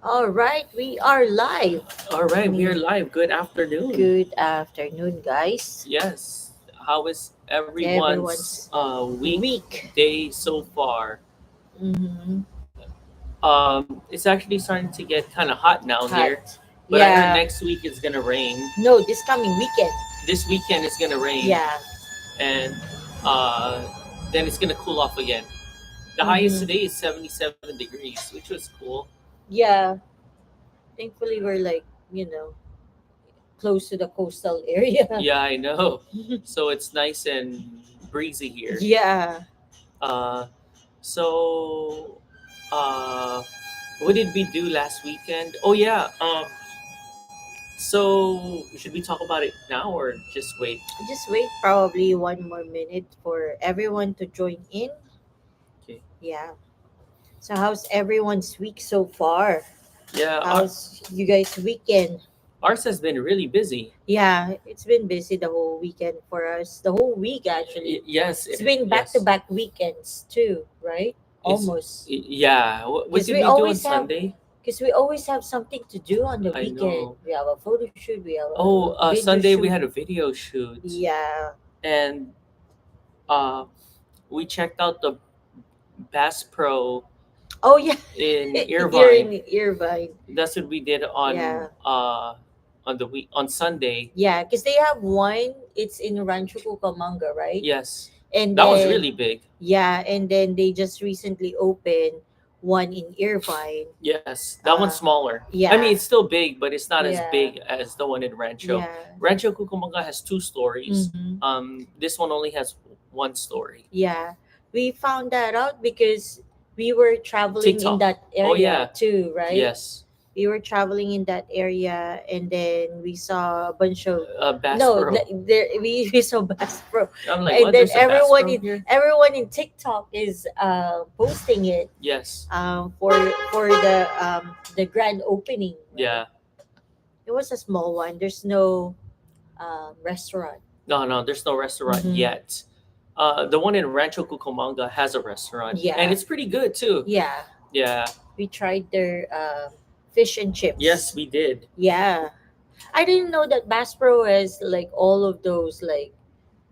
All right, we are live. All I right, we are mean, live. Good afternoon. good afternoon, guys. Yes, how is everyone's Everyone's week. weekday so far? Mm-hmm. It's actually starting to get kind of hot now here, Hot. but I heard Yeah. next week it's gonna rain. No, this coming weekend. This weekend it's gonna rain, Yeah. and uh, then it's gonna cool off again. The highest Mm-hmm. today is 77 degrees, which was cool. Yeah. Thankfully, we're like, you know, close to the coastal area. Yeah, I know. So it's nice and breezy here. Yeah. Uh, so, uh, what did we do last weekend? Oh yeah. So should we talk about it now or just wait? Just wait probably one more minute for everyone to join in. Okay. Yeah. So, how's everyone's week so far? Yeah. How's you guys' weekend? Ours has been really busy. Yeah, it's been busy the whole weekend for us. The whole week actually. Yes. It's been back to Yes. back weekends too, right? It's Almost. yeah. What Because did we we do on always have Sunday? because we always have something to do on the I weekend. know. We have a photo shoot, we have a Oh, video Sunday we shoot. had a video shoot, Yeah. and uh, we checked out the Bass Pro Oh yeah. in Here Irvine. in Irvine. That's what we did Yeah. on the week on Sunday. Yeah, because they have one, it's in Rancho Cucamonga, right? Yes, And that was then really big. yeah, and then they just recently opened one in Irvine. Yes, that one's Uh, smaller. I mean, yeah, it's still big, but it's not as yeah, big as the one in Rancho. yeah. Rancho Cucamonga has two stories. Mm-hmm. This one only has one story. Yeah, we found that out because we were traveling in TikTok. that Oh area yeah. too, right? Yes. We were traveling in that area, and then we saw a bunch of Bass no, Pro. there we saw Bass Pro, I'm like, and what? then There's a Bass Pro here? everyone in TikTok is posting it Yes. for the grand opening, right? Yeah. It was a small one. There's no restaurant. No, no, there's no restaurant Mm-hmm. yet. The one in Rancho Cucamonga has a restaurant, and Yeah, it's pretty good too. yeah. Yeah. We tried their fish and Yes, chips. we did. Yeah, I didn't know that Bass Pro has like all of those like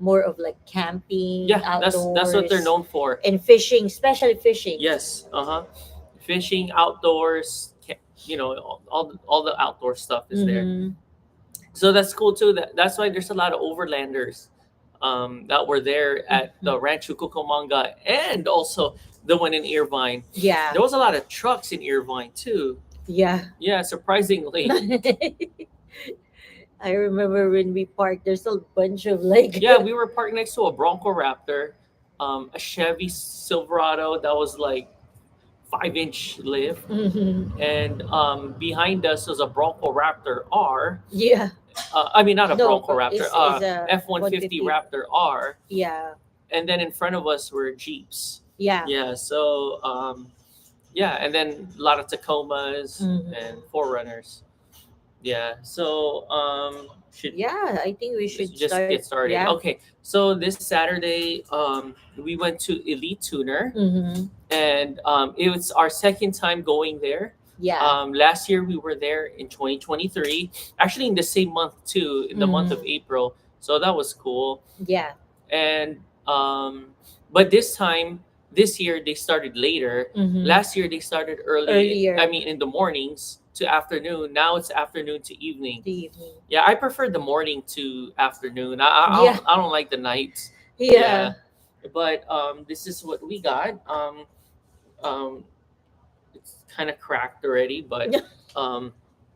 more of like camping Yeah, that's what they're outdoors known for. and fishing, especially fishing. Yes. Uh huh. Fishing outdoors. All the outdoor stuff is there. Mm-hmm. So that's cool too. That's why there's a lot of overlanders, that were there at Mm-hmm. the Rancho Cucamonga and also the one in Irvine. Yeah, There was a lot of trucks in Irvine too. yeah. Yeah, surprisingly. I remember when we parked, there's a bunch of like, Yeah, we were parked next to a Bronco Raptor, a Chevy Silverado that was like 5-inch lift, Mhm. and behind us was a Bronco Raptor R. Yeah, I mean, not a no, Bronco but Raptor, is a F-150 150. Raptor R, Yeah, and then in front of us were Jeeps. yeah. Yeah, so yeah, and then a lot of Tacomas and Hmm. Forerunners. Yeah, so should Yeah, I think we let's should just start. get started. Yeah. Okay, so this Saturday, we went to Elite Tuner, Mm-hmm. and it was our second time going there. Yeah. Last year we were there in 2023, actually in the same month too, in the month of Mm-hmm. April. So that was cool. Yeah. And but this year they started later. Mm-hmm. Last year they started early. I Earlier mean, in the mornings to afternoon. Now it's afternoon to evening. the evening. Yeah, I prefer the morning to afternoon. Yeah. I don't like the nights. Yeah. Yeah, but this is what we got. Um, it's kind of cracked already, but um,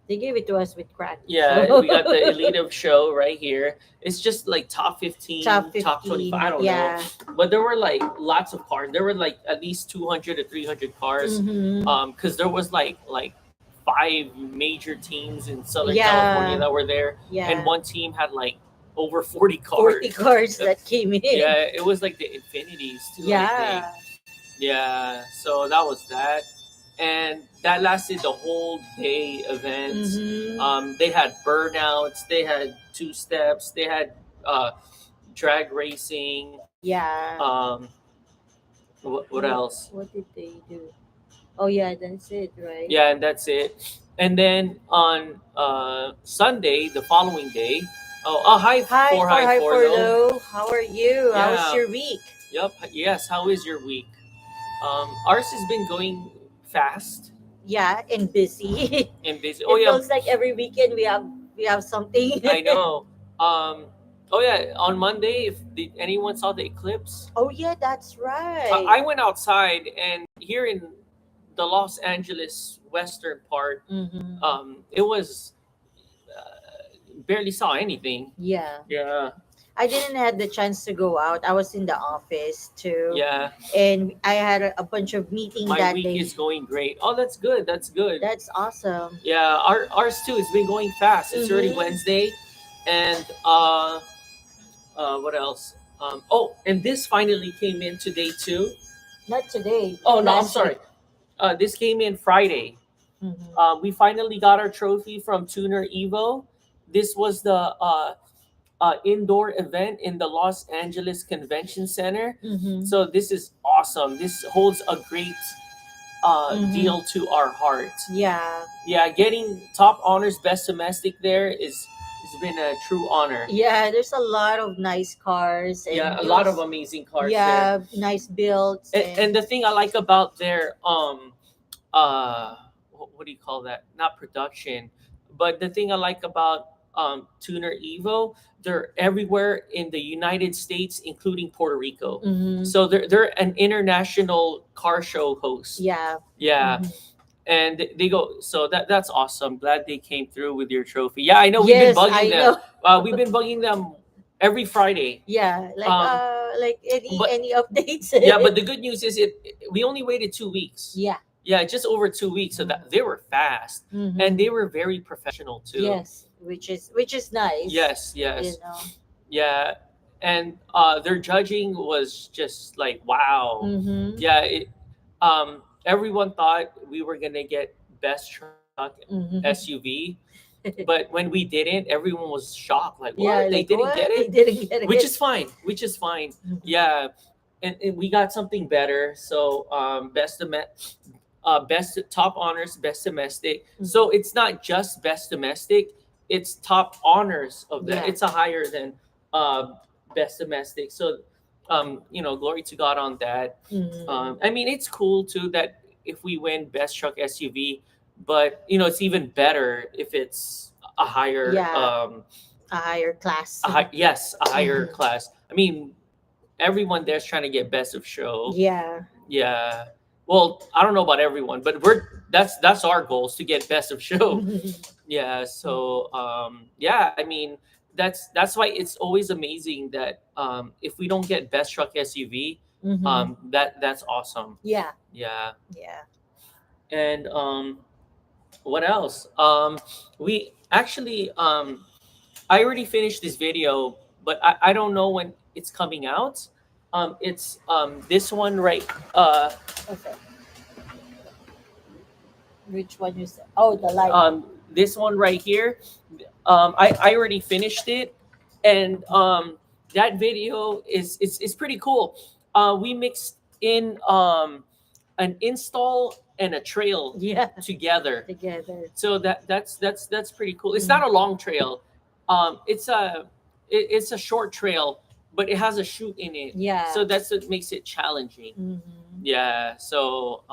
They gave it to us with crack. yeah, So we got the elite of show right here. It's just like top 15, top top 25. 15. I don't know, Yeah. but there were like lots of cars. There were like at least 200 to 300 cars. Mm-hmm. Because there was like five major teams in Southern California Yeah. that were there, and Yeah. one team had like over 40 40 cars. cars that came in. Yeah, it was like the Infinities too, I think. Yeah. Yeah, so that was that, and that lasted the whole day event. Mm-hmm. They had burnouts, they had two steps, they had uh, drag racing. Yeah. What else? What did they do? Oh yeah, that's it, right? Yeah, and that's it. And then on Sunday, the following day, hi Hi for for low. low. How are you? How was Yeah, your week? yep, yes. How is your week? Ours has been going fast Yeah, and busy. and busy. Oh It yeah, feels like every weekend we have something. I know. Um, oh yeah, on Monday, if did anyone saw the eclipse, Oh yeah, that's I right. went outside, and here in the Los Angeles western part, Mm-hmm. it was barely saw anything. Yeah. Yeah, I didn't have the chance to go out. I was in the office too. yeah. And I had a bunch of meeting My that week day. is going great. Oh, that's good. That's good. That's awesome. Yeah, ours too. It's been going fast. It's already Mm-hmm. Wednesday, and what else? And this finally came in today too. Not today, Oh no, I'm last sorry. week. This came in Friday. Mm-hmm. We finally got our trophy from Tuner Evo. This was the indoor event in the Los Angeles Convention Center. Mm-hmm. So this is awesome. This holds a great Mm-hmm. deal to our heart. Yeah. Yeah, getting top honors best domestic there is has been a true honor. Yeah, there's a lot of nice cars and Yeah, a it lot of was amazing cars there. yeah, nice builds And and the thing I like about their what do you call that? Not production, but the thing I like about Tuner Evo, they're everywhere in the United States, including Puerto Rico. mm-hmm. So they're an international car show host. Yeah. Yeah, Mm-hmm. and they go. So that's awesome. Glad they came through with your trophy. Yeah, I know we've been Yes, bugging I them. know. We've been bugging them every Friday. Yeah, Um, like any but any updates. yeah, but the good news is we only waited 2 weeks. Yeah. Yeah, just over 2 weeks. So that they were fast and Mm-hmm. they were very professional too. Yes, which is nice, Yes, you yes, know. yeah, and their judging was just like wow. Mm-hmm. Yeah, everyone thought we were gonna get best truck Mm-hmm. SUV, but when we didn't, everyone was shocked. Like, what? Yeah, They like didn't get what? They it, didn't get which it. is fine. Which is fine. Mhm. Yeah, and we got something better. So best top honors, best domestic. Mhm. So it's not just best domestic; it's top honors of that. Yeah. It's a higher than uh, best domestic. So, glory to God on that. Mm. I mean, it's cool too that if we win best truck SUV, but it's even better if it's a higher, Yeah, a higher class. yes, a higher Mhm. class. I mean, everyone there's trying to get best of show. Yeah. Yeah. Well, I don't know about everyone, but that's our goals to get best of show. Yeah. So yeah, I mean that's why it's always amazing that if we don't get best truck SUV, Mm-hmm. that's awesome. Yeah. Yeah. Yeah. And what else? We actually I already finished this video, but I don't know when it's coming out. It's this one right Okay. Which one you said? Oh, the light. this one right here. I already finished it, and that video is pretty cool. We mixed in an install and a trail Yeah. together, Together. so that's pretty cool. It's Mm. not a long trail. It's a short trail, but it has a chute in it, Yeah. so that's what makes it challenging. Mm-hmm. Yeah, so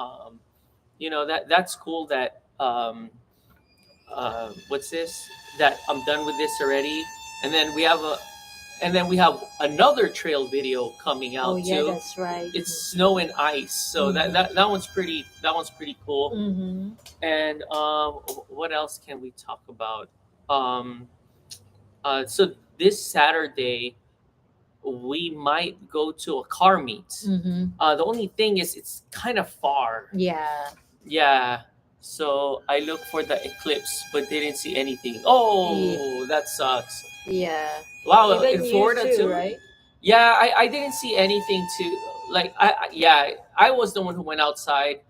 that's cool that what's this that I'm done with this already, and then we have another trail video coming Oh out yeah, too. that's right. It's snow and ice, so that one's pretty cool. Mm-hmm. And what else can we talk about? um so this Saturday we might go to a car meet. Mm-hmm. The only thing is it's kind of far. Yeah. Yeah. So I looked for the eclipse but didn't see anything. Oh, that sucks. Yeah. Wow, Even in you Florida too, too? right? Yeah, I didn't see anything too. Like I was the one who went outside,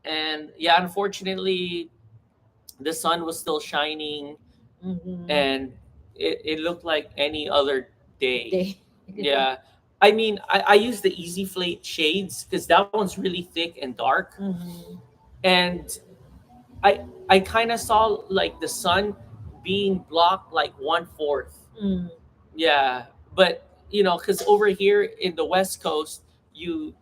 and yeah, unfortunately the sun was still shining, Mm-hmm. and it looked like any other day. They. Yeah. I mean, I use the Easy Flate shades because that one's really thick and dark. Mm-hmm. and I kind of saw like the sun being blocked like 1/4. Mm. Yeah, but because over here in the West Coast, you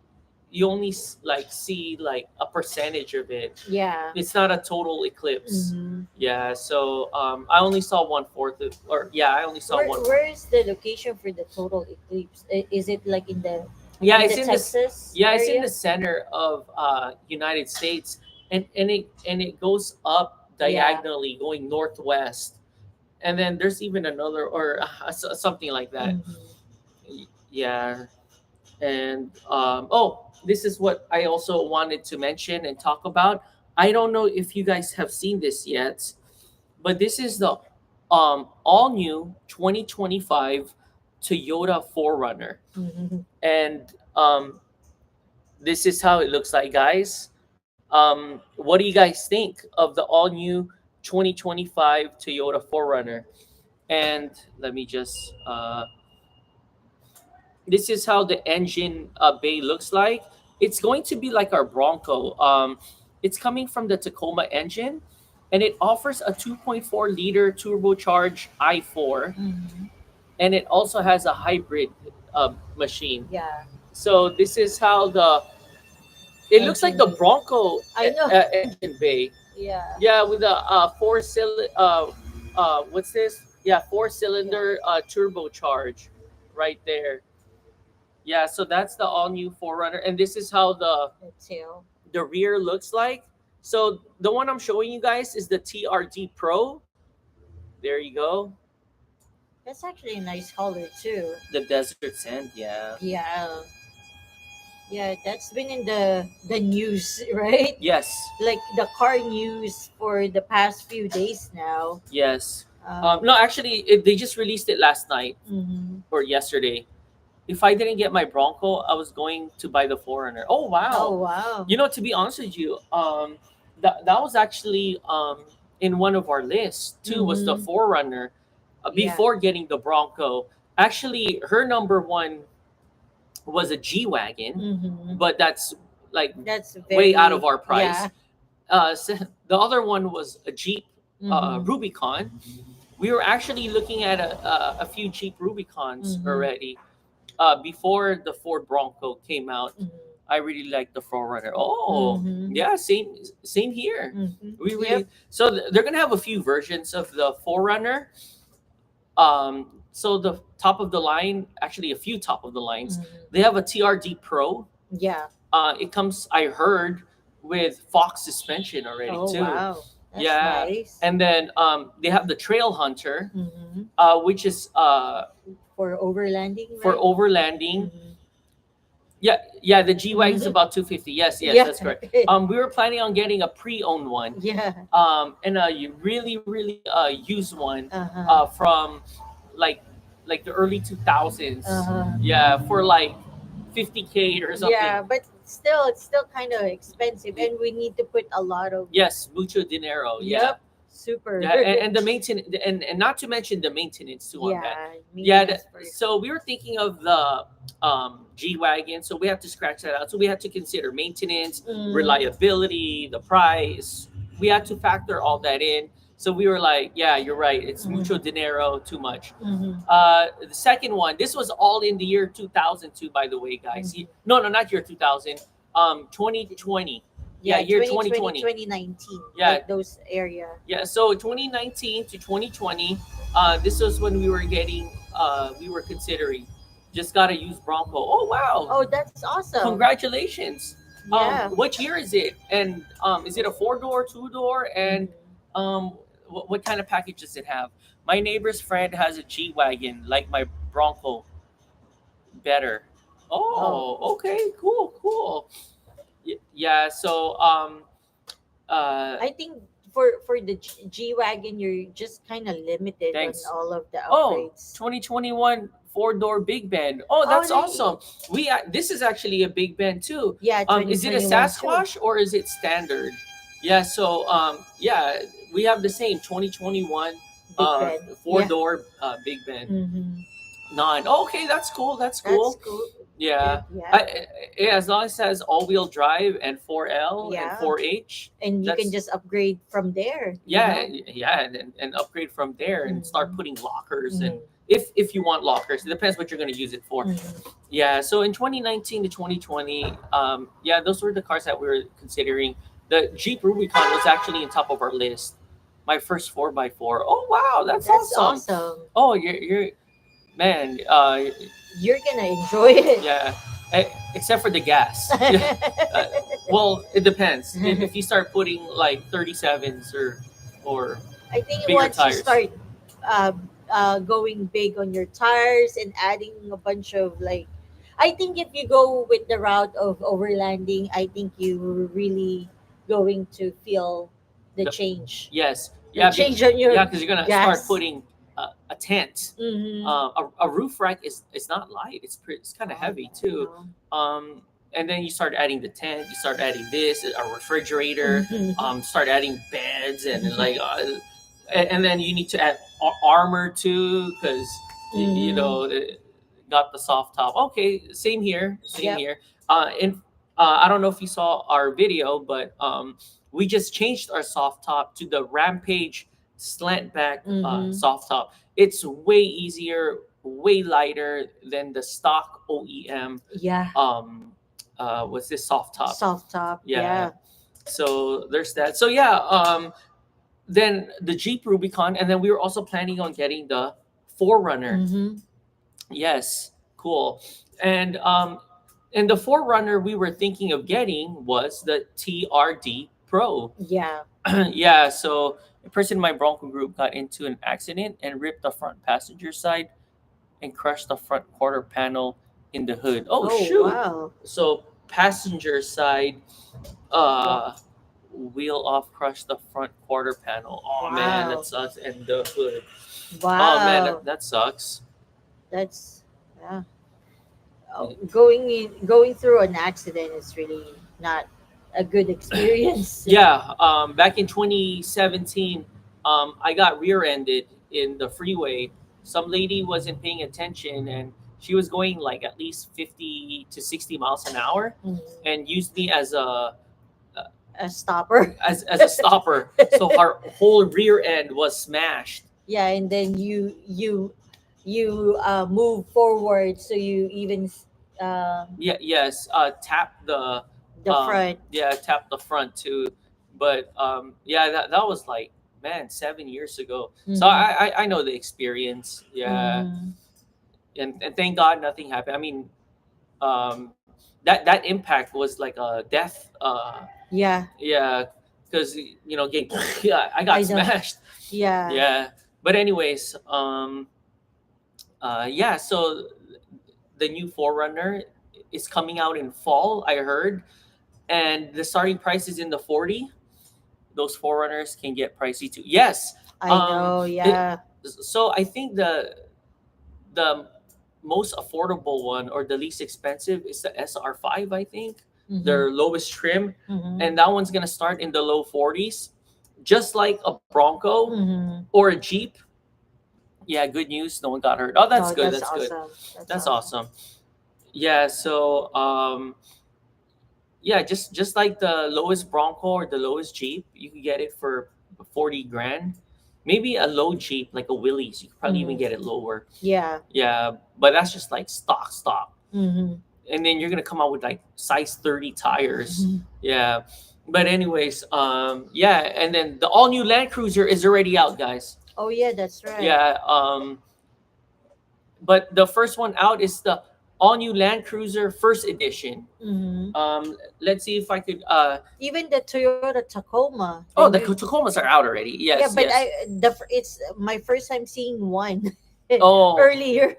you only like see like a percentage of it. Yeah. It's not a total eclipse. Mm-hmm. Yeah, so I only saw 1/4 of, or yeah, I only saw one. Where is the location for the total eclipse? Is it like Yeah, in the it's in this. Texas Yeah, it's in the area? center of United States, and it goes up Yeah. diagonally, going northwest, and then there's even another or something like that. Mm-hmm. Yeah, and oh, this is what I also wanted to mention and talk about. I don't know if you guys have seen this yet, but this is the all new 2025 Toyota 4Runner, Mm-hmm. and this is how it looks like, guys. What do you guys think of the all new 2025 Toyota 4Runner? And let me just this is how the engine bay looks like. It's going to be like our Bronco. It's coming from the Tacoma engine, and it offers a 2.4-liter turbocharged i4, Mm-hmm. and it also has a hybrid machine. Yeah. So this is how the it looks like Engine the bay. Bronco I know. engine bay. Yeah. Yeah, with a what's this? Yeah, four Yeah. cylinder turbocharge right there. Yeah, so that's the all new Forerunner, and this is how The tail. the rear looks like. So the one I'm showing you guys is the TRD Pro. There you go, That's actually a nice color too. the desert sand. Yeah. Yeah. Yeah, that's been in the news, right? Yes. Like the car news for the past few days now. Yes. Um, No, actually, they just released it last night mhm. or yesterday. If I didn't get my Bronco, I was going to buy the Forerunner. Oh Oh wow! wow. To be honest with you, that was actually in one of our lists too. Was the Mm-hmm. Forerunner Yeah. before getting the Bronco? Actually, her number one was a G wagon, Mm-hmm. but that's like That's way out very of our yeah. price. So the other one was a Jeep Mm-hmm. Rubicon. We were actually looking at a few Jeep Rubicons Mm-hmm. already before the Ford Bronco came out. I really like the Forerunner. Oh, Mm-hmm. yeah, same here. Mm-hmm. We Yep. really so they're gonna have a few versions of the Forerunner. So the top of the line, actually a few top of the lines. Mm-hmm. They have a TRD Pro. Yeah. It comes, I heard, with Fox suspension already Oh too. wow. That's Yeah, nice. and then they have the Trail Hunter, Mm-hmm. which is For overlanding, for right? overlanding. Mm-hmm. Yeah, yeah, the G Wagon is Mm-hmm. about 250. Yes, yes, Yeah. that's correct. We were planning on getting a pre-owned one, Yeah. and a really used one, Uh-huh. from like the early 2000s. Uh-huh. Yeah, for like 50K or something. Yeah, but still, it's still kind of expensive, and we need to put a lot of. Yes, mucho dinero. Yeah, Yep, super. yeah, and the maintenance, and not to mention the maintenance too on that. Yeah, Yeah, maintenance for. so we were thinking of the G wagon, so we have to scratch that out. So we had to consider maintenance, Mm, reliability, the price. We had to factor all that in. So we were like, yeah, you're right. It's mucho mhm, dinero, too much. mhm, The second one, this was all in the year 2002, by the way, guys. mhm. No, no, not year 2000. 2020. Yeah, Yeah, year 2020, 2020. 2019, Yeah, like those area. yeah. So 2019 to 2020, this was when we were considering. Just got a used Bronco. Oh wow! Oh, that's awesome. Congratulations. Yeah. What year is it? And is it a 4 door, 2 door? And Mhm. what kind of package does it have? My neighbor's friend has a G wagon, like my Bronco, better. Oh, Oh, okay, cool, cool. Yeah. So uh, I think for the G wagon, you're just kind of limited on thanks. all of the Oh, upgrades. 2021 4 door Big Ben. Oh, Oh, that's awesome. This is actually a Big Ben too. yeah, Is it a 2021 too. SASQUATCH or is it standard? Yeah. So yeah, we have the same 2021 Big Ben. four Yeah. door Big Ben Mm-hmm. 9. Oh, okay, that's cool. That's That's cool. cool. Yeah. Yeah. Yeah, as long as it has all-wheel drive and 4L and Yeah. 4H, And you can that's just upgrade from there, you yeah, know? yeah, and upgrade from there and start Mm-hmm. putting lockers and Mm-hmm. if you want lockers, it depends what you're going to use it for. Mm-hmm. Yeah, so in 2019 to 2020, yeah, those were the cars that we were considering. The Jeep Rubicon was actually in top of our list. My first 4x4. Oh wow, that's That's awesome. awesome. Oh, you're man. You're gonna enjoy it. Yeah, except for the gas. Yeah. Uh, well, it depends. If you start putting like 37s or I think bigger once you tires. start uh, going big on your tires and adding a bunch of like, I think if you go with the route of overlanding, I think you really going to feel the The, change, yes, the yeah, change on your yeah, because you're gonna start gas. putting a tent. Mm-hmm. A roof rack is not light. It's kind of Oh heavy yeah, too. no. And then you start adding the tent. You start adding this, a refrigerator. Mm-hmm. Start adding beds and like, and then you need to add armor too because you Mm-hmm. know got the soft top. Okay, same here, same Yep. here. And I don't know if you saw our video, but we just changed our soft top to the Rampage slant back Mm-hmm. soft top. It's way easier, way lighter than the stock OEM. Yeah. Was this soft top? Soft top. Yeah. Yeah. So there's that. So yeah, then the Jeep Rubicon, and then we were also planning on getting the Forerunner. Mm-hmm. Yes, cool. And the Forerunner we were thinking of getting was the TRD Pro. Yeah. Yeah, so a person in my Bronco group got into an accident and ripped the front passenger side and crushed the front quarter panel in the hood. Oh Oh shoot! wow. So passenger side, Wow. uh, wheel off, crushed the front quarter panel. Oh man, that Wow. sucks. And the hood. Oh man, Wow. that sucks. That's yeah. Going through an accident is really not a good experience. Yeah, back in 2017, I got rear-ended in the freeway. Some lady wasn't paying attention, and she was going like at least 50 to 60 miles an hour, Mhm. and used me A stopper. as a stopper. So her whole rear end was smashed. Yeah, and then you move forward, so you even Yeah, yes, tap the front. yeah, tap the front too. But yeah, that was like, man, 7 years ago. So Mm-hmm. I know the experience. Yeah, Mm-hmm. and thank God nothing happened. I mean, um, that impact was like a death. Yeah, Yeah, because getting yeah, I I got know. smashed. Yeah. Yeah, but anyways, yeah. So the new Forerunner is coming out in fall. I heard, and the starting price is in the 40. Those Forerunners can get pricey too. Yes. I know. It, Yeah. so I think the most affordable one or the least expensive is the SR5. I think Mm-hmm. their lowest trim, Mm-hmm. and that one's gonna start in the low 40s, just like a Bronco Mm-hmm. or a Jeep. Yeah, good news. No one got hurt. Oh, that's Oh, good. that's That's good. awesome. That's That's awesome. awesome. Yeah. So yeah, just like the lowest Bronco or the lowest Jeep, you can get it for 40 grand. Maybe a low Jeep like a Willys, you could probably even Mm-hmm. get it lower. Yeah. Yeah, but that's just like stock. Mm-hmm. And then you're gonna come out with like size 30 tires. Mm-hmm. Yeah. But anyways, yeah, and then the all new Land Cruiser is already out, guys. Oh yeah, that's right. Yeah. But the first one out is the all new Land Cruiser First Edition. Mm-hmm. Let's see if I could. Even the Toyota Tacoma, the Oh, the new. Tacomas are out already. Yeah, Yes, but yes. it's my first time seeing one Oh, earlier.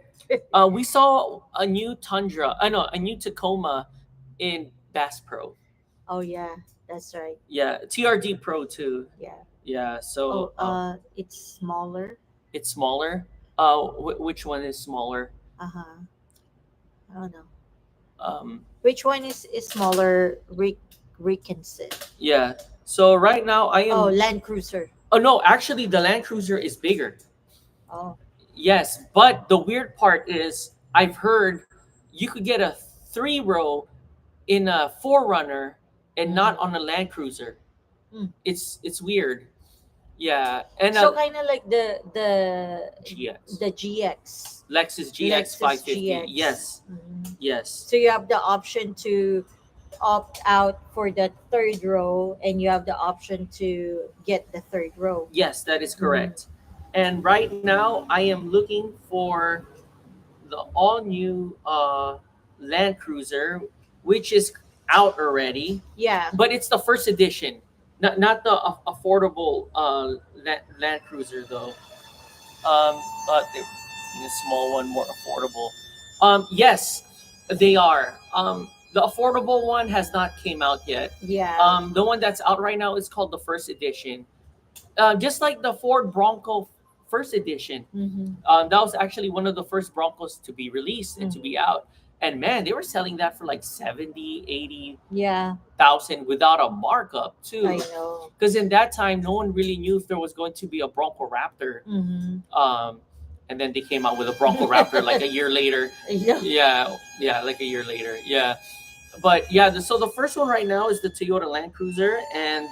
we saw a new Tundra. I know a new Tacoma in Bass Pro. Oh yeah, that's right. Yeah, TRD Pro too. Yeah. Yeah, Oh, so it's smaller. it's smaller. Which one is smaller? Uh huh. I don't know. Um, Which one is smaller? Rickinson. yeah. So right now I Oh, am. Land Cruiser. Oh no, actually the Land Cruiser is bigger. Oh. Yes, but the weird part is I've heard you could get a 3 row in a Forerunner and not on Mm-hmm. a Land Cruiser. Mm. It's weird. Yeah, and So a kind of like GX, the GX, Lexus GX Lexus 550. GX. Yes, Mhm. yes, So you have the option to opt out for the third row, and you have the option to get the third row. yes, that is Mhm. correct. And right now, I am looking for the all new Land Cruiser, which is out already, Yeah. but it's the first edition, not the affordable Land Cruiser though. But they're making a small one more affordable. Yes, they are. The affordable one has not came out yet. Yeah. The one that's out right now is called the first edition. Just like the Ford Bronco first edition. Mm-hmm. That was actually one of the first Broncos to be released and to Mm-hmm. be out. And man, they were selling that for like 70, 80,000 Yeah, without a markup I too. know. Because in that time, no one really knew if there was going to be a Bronco Raptor. Mm-hmm. Um, and then they came out with a Bronco Raptor like a year later. Yeah. Yeah, yeah, like a year later. Yeah, but yeah. So the first one right now is the Toyota Land Cruiser, and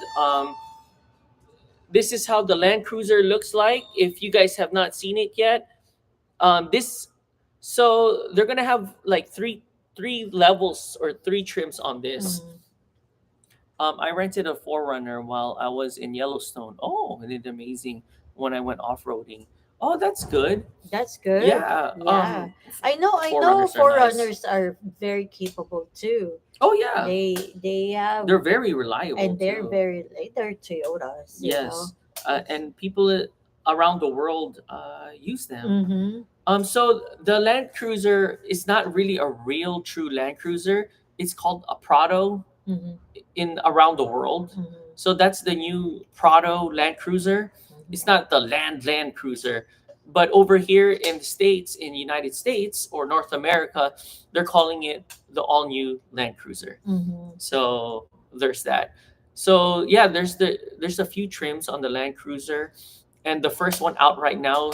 this is how the Land Cruiser looks like. If you guys have not seen it yet, this so they're gonna have like three levels or three trims on this. Mm-hmm. I rented a Forerunner while I was in Yellowstone. Oh, it did amazing when I went off roading. Oh, that's good. That's good. Yeah. Yeah. I know Forerunners are nice. forerunners are very capable too. Oh yeah, They have, they're very reliable and they're too. very like they're Toyotas, you know. Yes, and people around the world use them. Mm-hmm. So the Land Cruiser is not really a real true Land Cruiser. It's called a Prado Mm-hmm. in around the world. Mm-hmm. So that's the new Prado Land Cruiser. It's Mm-hmm. not the Land Cruiser, but over here in the States, in United States or North America, they're calling it the all new Land Cruiser. Mm-hmm. So there's that. So yeah, there's a few trims on the Land Cruiser, and the first one out right now.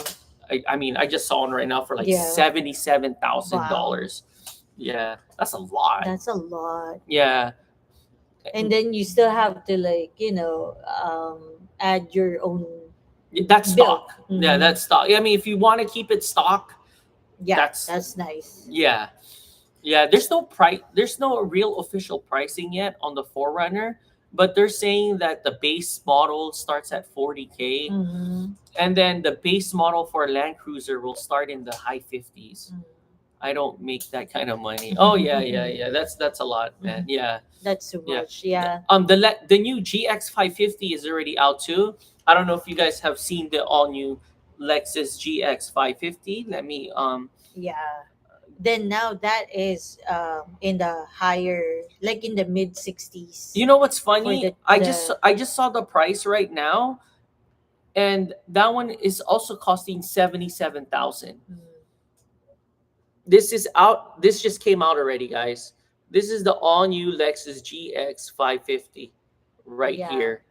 I mean, I just saw one right now for like Yeah. Wow. $77,000. Yeah, that's a lot. That's a lot. Yeah, And then you still have to, like, add your own that's build. stock. Yeah, Mm-hmm. that's stock. I mean, if you want to keep it stock, Yeah, that's that's nice. yeah, yeah. There's no price. There's no real official pricing yet on the Forerunner, but they're saying that the base model starts at 40K, Mm-hmm. and then the base model for Land Cruiser will start in the high 50s. I don't make that kind of money. Oh yeah, yeah, Mm-hmm. yeah. That's a lot, man. Yeah, That's too yeah. much. Yeah. The new GX 550 is already out too. I don't know if you guys have seen the all new Lexus GX 550. Let me Yeah. Then now that is in the higher, like in the mid 60s You know what's for funny? the I just saw the price right now, and that one is also costing 77,000. mm, This is out. This just came out already, guys. This is the all new Lexus GX 550 right yeah. here.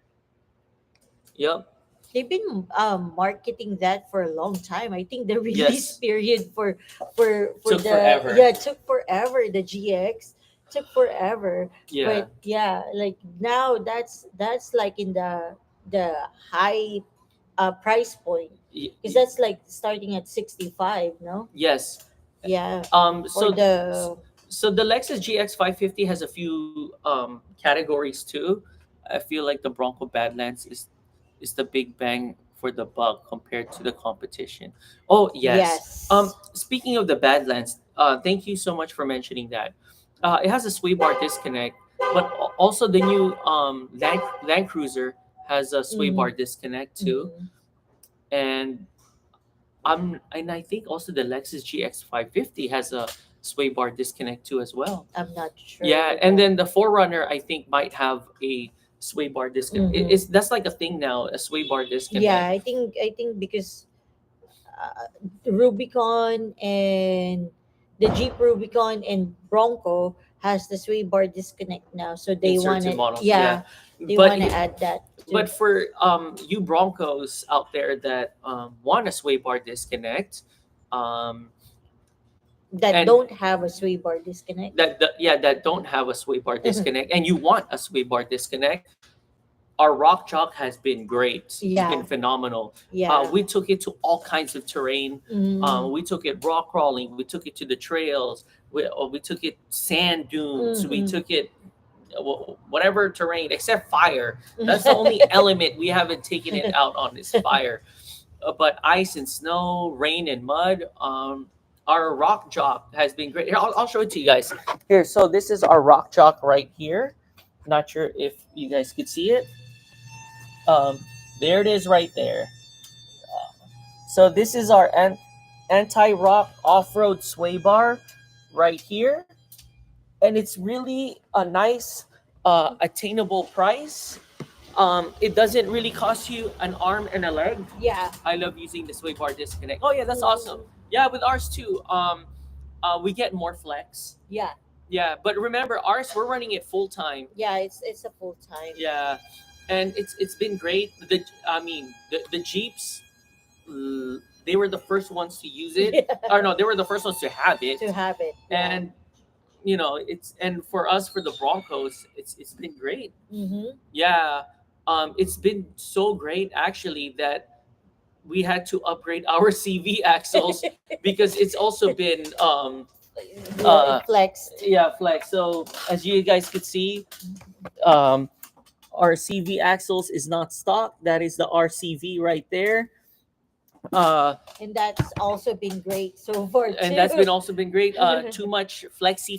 Yep. They've been marketing that for a long time. I think the release Yes. period for Took the forever. yeah, it took forever. The GX took forever. Yeah. But yeah, like now that's like in the high price point, Y- because y- that's like starting at 65, no? yes. Yeah. Or So the so the Lexus GX 550 has a few categories too. I feel like the Bronco Badlands is the big bang for the buck compared to the competition. Oh yes. yes. Speaking of the Badlands, thank you so much for mentioning that. It has a sway bar disconnect, but also the new Land Cruiser has a sway bar Mm-hmm. disconnect too, Mm-hmm. and and I think also the Lexus GX 550 has a sway bar disconnect too as well. I'm not sure Yeah, with and that. then the Forerunner I think might have a sway bar disconnect. It's Mm-hmm. that's like a thing now, a sway bar Yeah, disconnect. I think because Rubicon and the Jeep Rubicon and Bronco has the sway bar disconnect now, so In they want certain to, models. Yeah, yeah, they but want to add that too. but for you Broncos out there that want a sway bar disconnect, um, That and don't have a sway bar disconnect. yeah, that don't have a sway bar disconnect, and you want a sway bar disconnect, our rock chalk has been great. It's been Yeah. phenomenal. Yeah. We took it to all kinds of terrain. Mm. We took it rock crawling. We took it to the trails. We took it sand dunes. We Mm-mm. took it whatever terrain except fire. That's the only element we haven't taken it out on is fire. But ice and snow, rain and mud. Our rock chalk has been great. Here, I'll show it to you guys. Here, so this is our rock chalk right here. Not sure if you guys could see it. Um, there it is right there. So this is our anti-rock off-road sway bar right here, and it's really a nice, attainable price. It doesn't really cost you an arm and a leg. Yeah. I love using the sway bar disconnect. Oh yeah, that's awesome. Yeah, with ours too. We get more flex. Yeah. Yeah, but remember ours, we're running it full time. Yeah. It's a full time. Yeah, and it's been great. The Jeeps, they were the first ones to use it. Yeah. Or no, they were the first ones to have it. To have it. Yeah. And you know, it's and for us for the Broncos, it's been great. Mm-hmm. Yeah, it's been so great actually that we had to upgrade our CV axles because it's also been Flexed. yeah, flex. So as you guys could see, um our CV axles is not stock. That is the RCV right there. And that's also been great so far too. And that's been also been great. Too much flexy.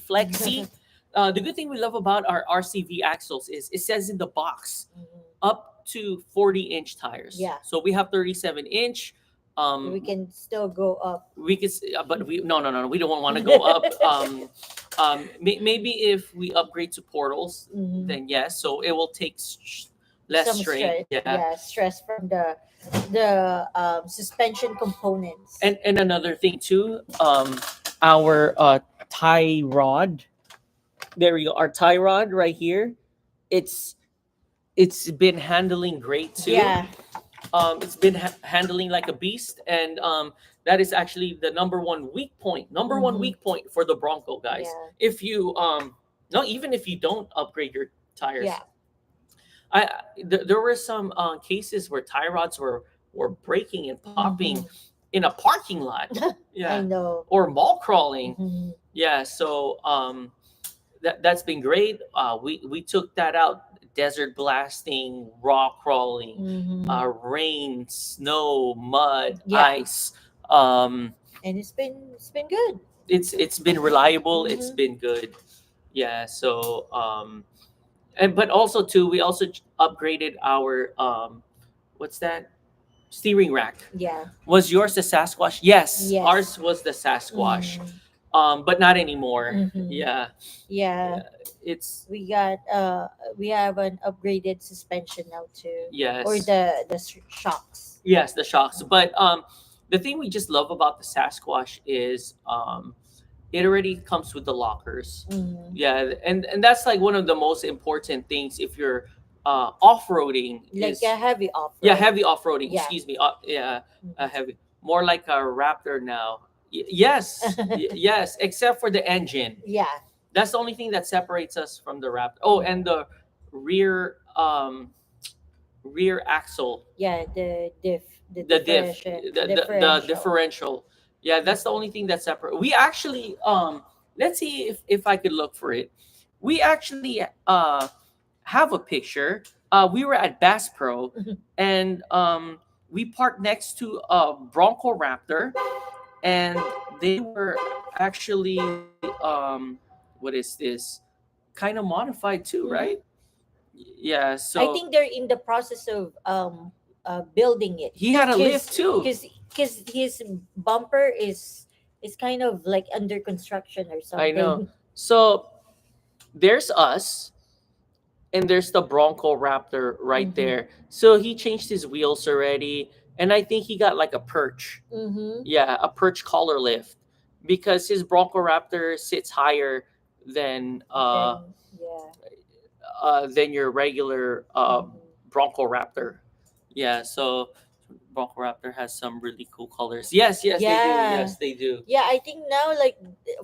The good thing we love about our RCV axles is it says in the box Mhm. up to 40-inch tires. Yeah. So we have 37-inch. We can still go up. We could, but we no, we don't want to go up. Maybe if we upgrade to portals, Mhm. then yes. So it will take less Some strain. stress. Yeah. Yeah, stress from the suspension components. And another thing too, our tie rod. There we go. Our tie rod right here. It's it's been handling great too. Yeah. It's been handling like a beast, and that is actually the number one weak point. Number one Mhm. week point for the Bronco guys. Yeah. If you no, even if you don't upgrade your tires, Yeah. I there were some cases where tie rods were breaking and popping Mhm. in a parking lot. I Yeah, know. or mall crawling. Mhm. Yeah, so that's been great. We took that out. Desert blasting, rock crawling, Mhm. rain, snow, mud, Yeah. ice. Um, And it's been good. it's been reliable. It's Mhm. been good. Yeah. So and but also too, we also upgraded our what's that, steering rack. Yeah. Was yours the Sasquatch? Yes, Yes. ours was the Sasquatch. Mhm. But not anymore. Mhm. Yeah, Yeah. yeah. It's We have an upgraded suspension now too. yes. Or the shocks. Yes, the shocks. But the thing we just love about the Sasquatch is it already comes with the lockers. Mhm. Yeah, and that's like one of the most important things if you're off-roading Like is a heavy off road. yeah, heavy off-roading. Yeah. Excuse me. Yeah, Mhm. heavy. More like a Raptor now. Yes, yes, except for the engine. Yeah. That's the only thing that separates us from the Raptor. Oh, and the rear rear axle, Yeah. The the diff, the differential. differential. Yeah, that's the only thing that's separate. We actually let's see if I could look for it. We actually have a picture. We were at Bass Pro, Mhm. and we parked next to a Bronco Raptor, and they were actually what is this, kind of modified too, Mhm. right? Yeah. I So think they're in the process of building it. he had a lift too. Because his bumper is kind of like under construction or I something. know. So there's us, and there's the Bronco Raptor right Mhm. there. So he changed his wheels already, and I think he got like a perch. Mm-hmm. Yeah, a perch collar lift, because his Bronco Raptor sits higher than Yeah. than your regular Mhm. Bronco Raptor. Yeah, so Bronco Raptor has some really cool colors. Yes, yes, they do. Yeah. Yes, they do. Yeah, I think now like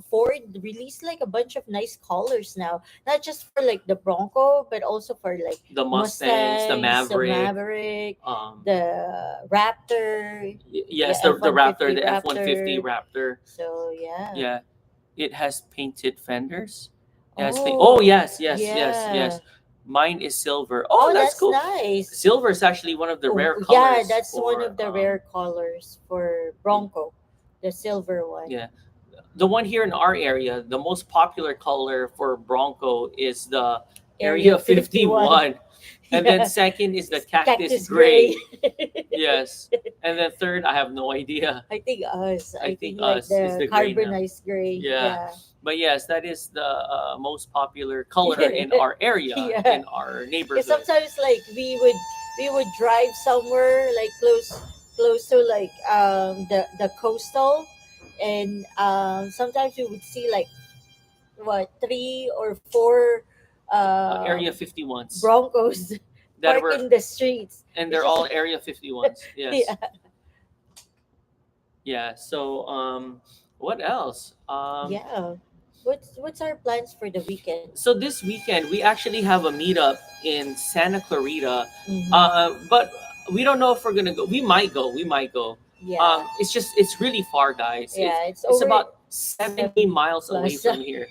Ford released like a bunch of nice colors now. Not just for like the Bronco, but also for like The Mustangs, the Mustangs, the Maverick. Maverick, Um, the Raptor, yeah, yes, F the one Raptor, fifty the F-150 Raptor. Raptor. So yeah. Yeah, it has painted fenders. It has paint. Oh Oh, yes, yes, yes, yeah. yes. Mine is silver. Oh, Oh, that's that's cool. nice. Silver is actually one of the Oh, rare yeah, colors that's one for of the rare colors for Bronco, the silver one. yeah. The one here in our area, the most popular color for Bronco is the Area Area 51. 51. And then Yeah. second is the cactus Cactus gray. gray. Yes. And then third, I have no idea. I think us. I I think think like us is the the gray now. carbonized gray. Yeah. Yeah. But yes, that is the most popular color in our area, Yeah. in our Because neighborhood. sometimes like we would drive somewhere like close to like the coastal, and sometimes we would see like what, three or four Area 51s Broncos that parked were, in the streets. and It's they're just all Area 51s. Yes. yeah. Yeah. So, what else? Yeah. What's our plans for the weekend? So this weekend we actually have a meetup in Santa Clarita, Mm-hmm. but we don't know if we're gonna go. We might go. We might go. Yeah. It's really far, guys. Yeah, it's It's over about 70 7 miles away plus. from here.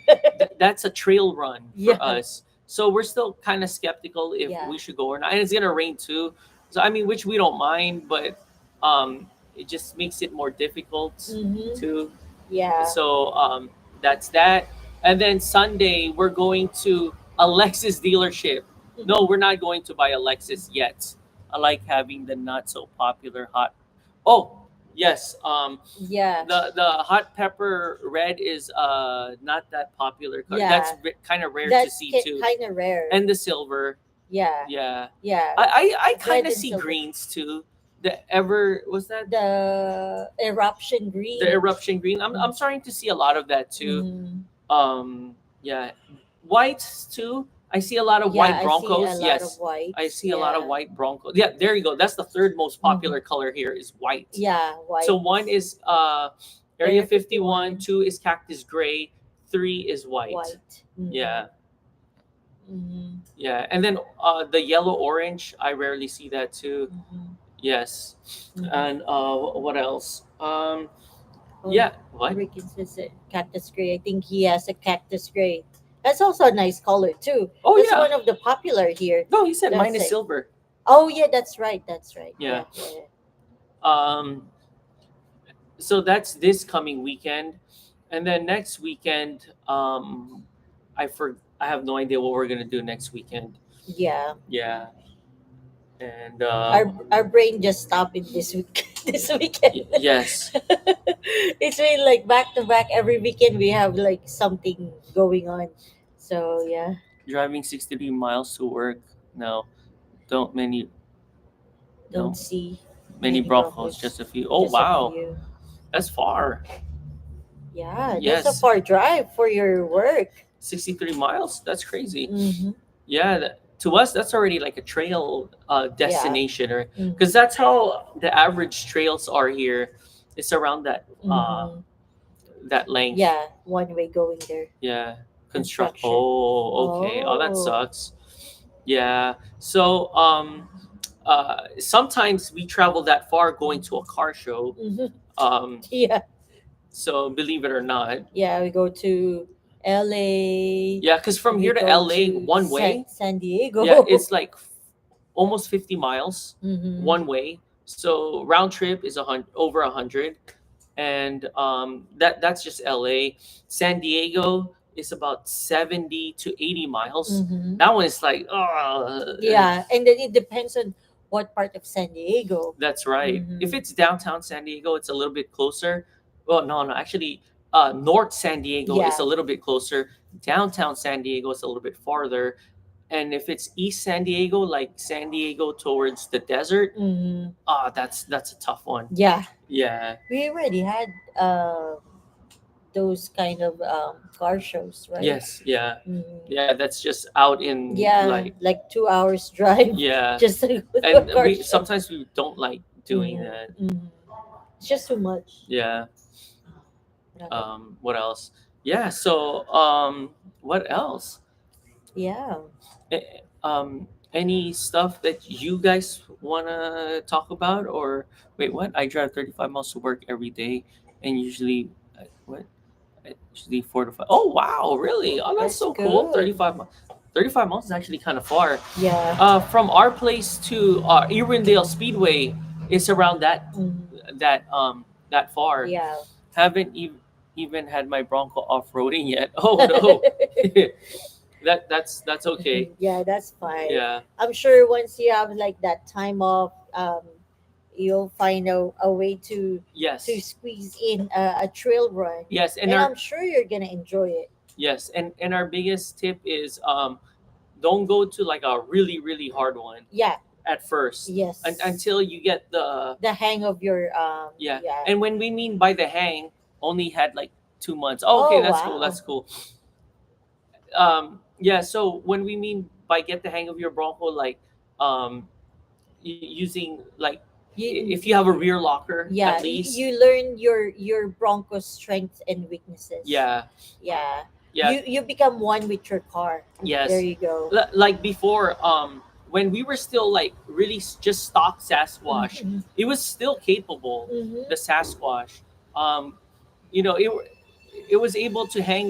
That's a trail run for Yeah. us. So we're still kind of skeptical if Yeah. we should go or not. And it's gonna rain too. So I mean, which we don't mind, but um, it just makes it more difficult Mm-hmm. to. Yeah. So that's that. And then Sunday we're going to a Lexus dealership. No, we're not going to buy a Lexus yet. I like having the not so popular hot. Oh yes, Yeah. the hot pepper red is not that popular car. That's Yeah. kind of rare to That's see too. kind of rare. And the silver, Yeah. yeah. Yeah. I kind Red of and see silver. greens too. The ever was that The eruption green. the eruption green. I'm starting to see a lot of that too. Mm-hmm. Yeah, whites too. I see a lot of Yeah, white I see a Broncos. lot of Yes, I whites. see a lot of Yeah. white Broncos. Yeah, there you go. That's the third most Mm-hmm. popular color here is white. Yeah, So white. one is Area Area 51, 51. two is cactus gray, three is white. White. Mm-hmm. Yeah, Mm-hmm. yeah, and then the yellow orange. I rarely see that too. Mm-hmm. Yes, Mm-hmm. and what else? Oh, Yeah, what? Ricky says it. Cactus gray. I think he has a cactus gray. That's also a nice color too. Oh That's yeah. one of the popular here. No, he said mine That's is it. silver. Oh yeah, that's right. That's right. Yeah. Yeah. Yeah. Um, so that's this coming weekend, and then next weekend, I have no idea what we're gonna do next weekend. Yeah. Yeah, and Our brain just stopped in this week. This weekend. yes, It's really like back to back. Every weekend we have like something going on. So yeah. driving 63 miles to work. No, don't many Don't no see many many Broncos. Broncos. Just a few. Oh Just a wow, few. that's far. Yeah, that's a Yes, far drive for your work. 63 miles. That's crazy. Mm-hmm. Yeah, to us that's already like a trail Yeah. destination, or Mm-hmm. because that's how the average trails are here. It's around Mm-hmm. that length. Yeah, one way going there. Yeah. Construction. Oh, okay. Oh, that Oh. sucks. Yeah. So sometimes we travel that far going to a car show. Mm-hmm. Um, Yeah. so believe it or not, Yeah, we go to LA. yeah, because from We here to go LA to one way, San Diego. yeah, it's like almost 50 miles Mm-hmm. one way. So round trip is over 100, and that's just LA. San Diego is about 70 to 80 miles. Mm-hmm. That one is like, Yeah, and then it depends on what part of San Diego. that's right. Mhm. If it's downtown San Diego, it's a little bit closer. Well, no, no, actually, North San Diego is Yeah. a little bit closer. Downtown San Diego is a little bit farther. And if it's East San Diego, like San Diego towards the desert, Mm-hmm. that's a tough one. Yeah, Yeah. we already had those kind of car shows, right? Yes. Yeah. Mhm. Yeah. That's just out in Yeah, like like 2 hours drive yeah. just to go to a And car we show. sometimes we don't like doing Mm-hmm. that. Mm-hmm. It's just too much. Yeah. Okay. What else? Yeah. So what else? Yeah. Any stuff that you guys wanna talk about? Or wait, what? I drive 35 miles to work every day, and usually, what? Usually 4 to 5. Oh wow, really? Oh, that's That's so cool. good. 35 miles is actually kind of far. Yeah. From our place to Irwindale Speedway is around Mm-hmm. that far. Yeah. Haven't even had my Bronco off roading yet. Oh no, that's okay. Yeah, that's fine. Yeah. I'm sure once you have like that time off, you'll find a way to Yes. squeeze in a trail run, Yes, and and our I'm sure you're gonna enjoy it. yes, and our biggest tip is don't go to like a really hard one Yeah. at first Yes. until you get the The hang of your yeah. yeah. And when we mean by the hang, only had like 2 months. Oh, okay, Oh that's cool. wow. That's cool. Yeah. So when we mean by get the hang of your Bronco, like using like if You you have a rear locker yeah, at least. you learn your Bronco's strengths and weaknesses. Yeah. Yeah. Yeah. You become one with your car. There Yes. you go. Like before, when we were still like really just stock Sasquatch, Mm-hmm. it was still capable. Mm-hmm. The Sasquatch, um, you know, it was able to hang,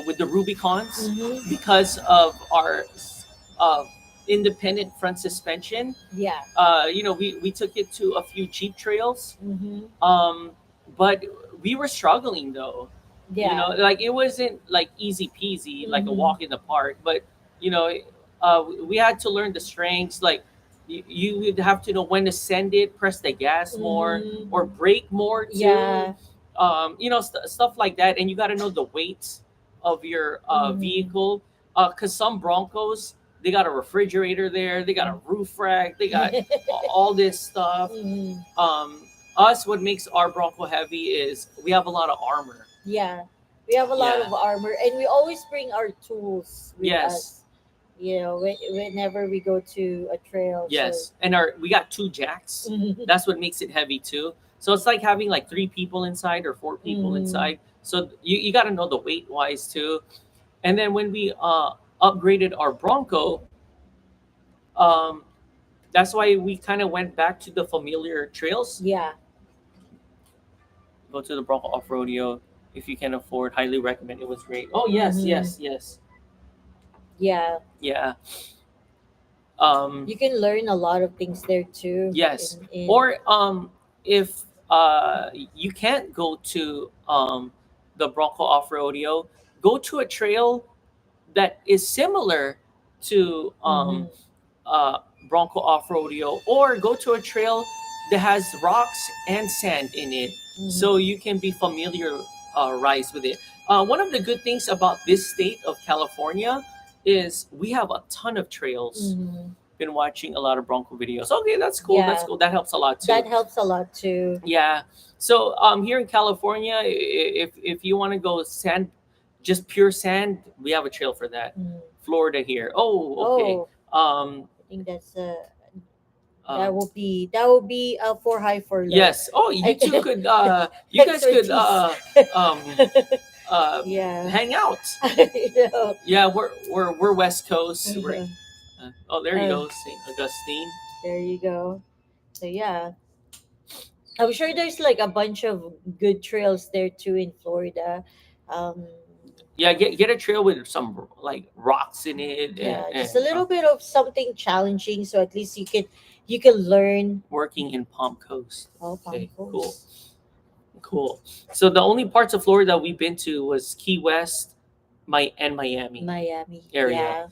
with the Rubicons Mm-hmm. because of our uh, independent front suspension. Yeah. We took it to a few cheap trails, Mm-hmm. um, but we were struggling though. Yeah. Like it wasn't like easy peasy, like a Mm-hmm. walk in the park. But you know, we had to learn the strengths. Like you would have to know when to send it, press the gas more, Mm-hmm. or brake more too. Yeah. Stuff like that. And you got to know the weight of your Mm-hmm. vehicle, because some Broncos, they got a refrigerator there, they got a roof rack, they got all this stuff. Mm-hmm. um Us, what makes our Bronco heavy is we have a lot of armor. Yeah. We have a lot Yeah. of armor, and we always bring our tools with Yes. us. Whenever we go to a trail. So. Yes. And we got two jacks. That's what makes it heavy too. So it's like having like 3 people inside or 4 people Mhm. inside. So you got to know the weight wise too. And then when we upgraded our Bronco, um, that's why we kind of went back to the familiar trails. Yeah. Go to the Bronco off rodeo if you can afford. Highly recommend. It was great. Oh yes, Mhm. yes. Yeah. Yeah. You can learn a lot of things there too. Yes. In Or if you can't go to the Bronco off rodeo, go to a trail that is similar to Mhm. uh, Bronco off rodeo, or go to a trail that has rocks and sand in it, so Mhm. you can be familiar rise with it. One of the good things about this state of California is we have a ton of trails. Mhm. Been watching a lot of Bronco videos. Okay, that's cool. That's Yeah. cool. That helps a lot too. That helps a lot too. Yeah. So here in California, if you want to go sand, just pure sand, we have a trail for that. Mhm. Florida here. Oh, okay. Oh, Um, I think that um, will be for high for low. yes. Oh, I you two think could. You guys could. expertise. Um, Yeah. hang out. You know. Yeah, we're West Coast. We're, Uh, oh, there you uh, go, Saint Augustine. there you go. So yeah, I'm sure there's like a bunch of good trails there too in Florida. Um, Yeah, get a trail with some like rocks in it, yeah, and just a little bit of something challenging, so at least you can learn. working in Palm Coast. Oh, Palm Okay, cool. Coast, Cool. So the only parts of Florida we've been to was Key West, and Miami Miami. area, Yeah,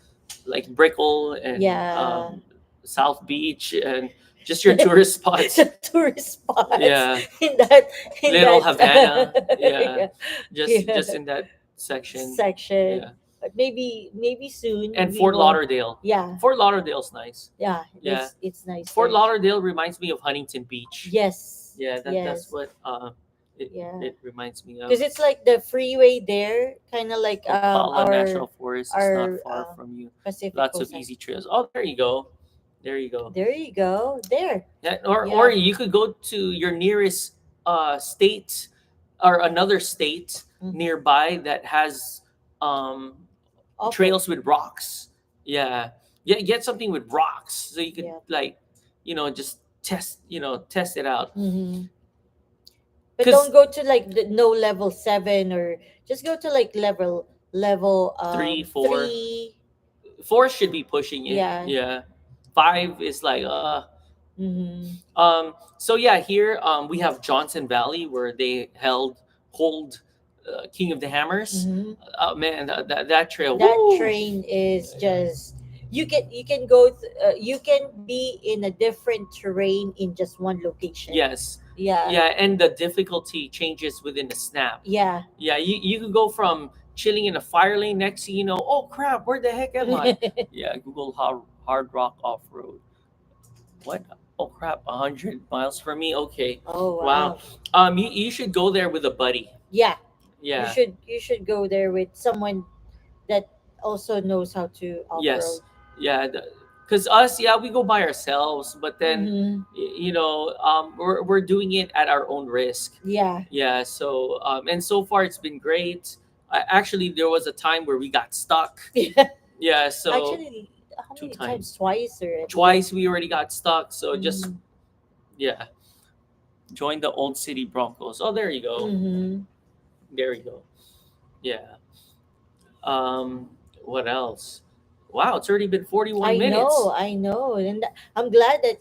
like Brickell and yeah. South Beach, and just your tourist spots. The tourist spots Yeah, in that in Little that Havana. Yeah, yeah, just yeah, in that section. section. Yeah, But maybe soon and we Fort will. Lauderdale. Yeah, Fort Lauderdale's nice. yeah. Yeah, It's nice Fort there. Lauderdale reminds me of Huntington Beach. Yes, Yeah, that's yes, what it yeah. it reminds me of. Because it's like the freeway there, kind of like Ocala our National Forest is not our far from you. Pacific Lots of Coast. easy trails. Oh, there you go. There you go. There you go. There. Or Yeah. you could go to your nearest state or another state Mhm. nearby that has um Offer. trails with rocks. Yeah. Get something with rocks so you could Yeah. like, just test it out. Hmm. But don't Cuz go to like the no level 7, or just go to like level three, four, 3. four should be pushing it. Yeah. Yeah. Five is like Mhm. so yeah, here we have Johnson Valley where they hold King of the Hammers. Mhm. Man, that trail, That woo! train is just, you can go you can be in a different terrain in just one location. Yes, Yeah. yeah, and the difficulty changes within a snap. Yeah. Yeah, you could go from chilling in a fire lane next to oh crap, where the heck am I? Yeah, Google hard rock off road. What? Oh crap, 100 miles from me. Okay, Oh wow. wow. You should go there with a buddy. Yeah. You Yeah. should you should go there with someone that also knows how to off road. Yes. Yeah. Because us, yeah, we go by ourselves, but then, Mhm. we're doing it at our own risk. Yeah. Yeah. So, and so far it's been great. Actually, there was a time where we got stuck. Yeah. Yeah. So Actually, how two many times? times, Twice already. twice we already got stuck. So just Mhm. yeah, join the Old City Broncos. Oh, there you go. Mhm. There you go. Yeah. Um. What else? Wow, it's already been 41 minutes. I know, and I'm glad that